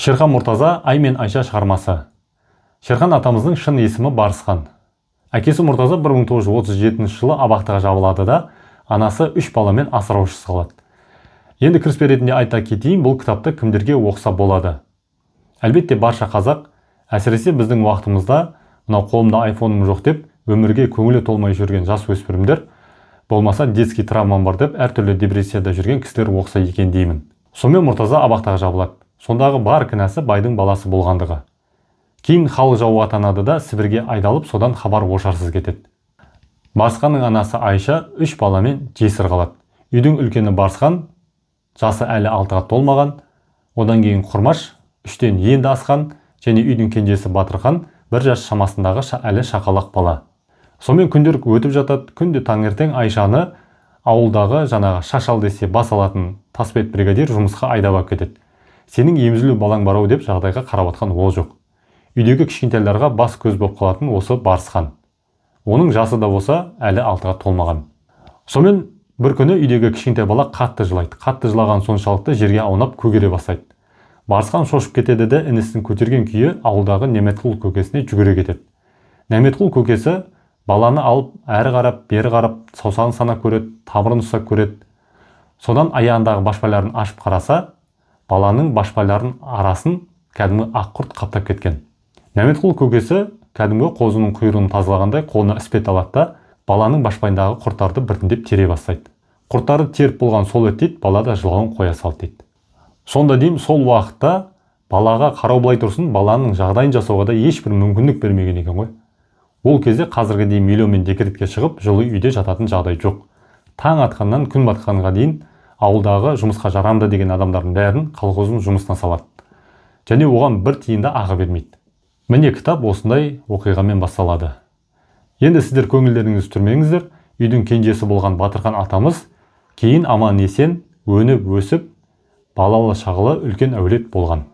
Шерхан Мұртаза «Ай мен Айша» шығармасы. Шерхан атамыздың шын есімі Барысхан. Әкесі Мұртаза 1937 жылы абақтыға жабылады да, анасы 3 баламен асыраушысы қалады. Енді кіріспе ретінде айта кетейін, бұл кітапты кімдерге оқыса болады. Әлбетте барша қазақ, әсіресе біздің уақытымызда, мынау қолымда айфоным жоқ деп, өмірге көңілі толмай жүрген жас өспірімдер, болмаса детский травмам бар деп, әртүрлі депрессияда жүрген кісілер оқыса екен деймін. Сонымен Мұртаза абақтыға жабылады. Сондағы бар кінәсі байдың баласы болғандығы. Кейін халық жауы атанады да Сібірге айдалып, содан хабар ошарсыз кетеді. Барысханның анасы Айша 3 баламен жесір қалады. Үйдің үлкені Барысхан, жасы әлі 6-ға толмаған, одан кейін Құрмаш, 3-тен енді асқан, және үйдің кенжесі Батырхан 1 жас шамасындағы әлі шақалақ бала. Сонымен күндер өтіп жатады. Күнде таңертең Айшаны ауылдағы жаңағы шашал десе бас алатын таспет бригадир жұмысқа айдап алып кетеді. Сенің емізілу балаң барау деп жағдайға қарап атқан ол жоқ. Үйдегі кішкентайларға бас көз болып қалатын осы Барысхан. Оның жасы да болса әлі 6-ға толмаған. Сонымен бір күні үйдегі кішкентай бала қатты жылайды. Қатты жылаған соншалықты жерге аунап көгере бастайды. Барысхан шошып кетеді де інісін көтерген күйі ауылдағы Нәметқұл көкесіне жүгіре кетеді. Нәметқұл көкесі баланы алып әрі қарап, бері қарап, саусағын санап көреді, тамырын ұстап көреді. Содан аяғындағы башпайларын ашып қараса, баланың башпайларын арасын кәдімгі ақ құрт қаптап кеткен. Нәметқұл көкесі кәдімгі қозының құйрығын тазалағандай қолына іспет алады да, баланың башпайындағы құрттарды біртіндеп тере бастайды. Құрттарды теріп болған сол ет дейді, бала да жылауын қоя салды дейді. Сонда деймін, сол уақытта балаға қарау былай тұрсын, баланың жағдайын жасауға да ешбір мүмкіндік бермеген екен ғой. Ол кезде қазіргідей миллионмен декретке шығып, жылы үйде жататын жағдай жоқ. Таң атқаннан күн батқанға дейін ауылдағы жұмысқа жарамды деген адамдардың бәрін колхоздың жұмысына салады. Және оған бір тиын да ақы бермейді. Міне кітап осындай оқиғамен басталады. Енді сіздер көңілдеріңізді түрмеңіздер, үйдің кенжесі болған Батырхан атамыз кейін аман есен, өніп өсіп, балалы шағылы үлкен әулет болған.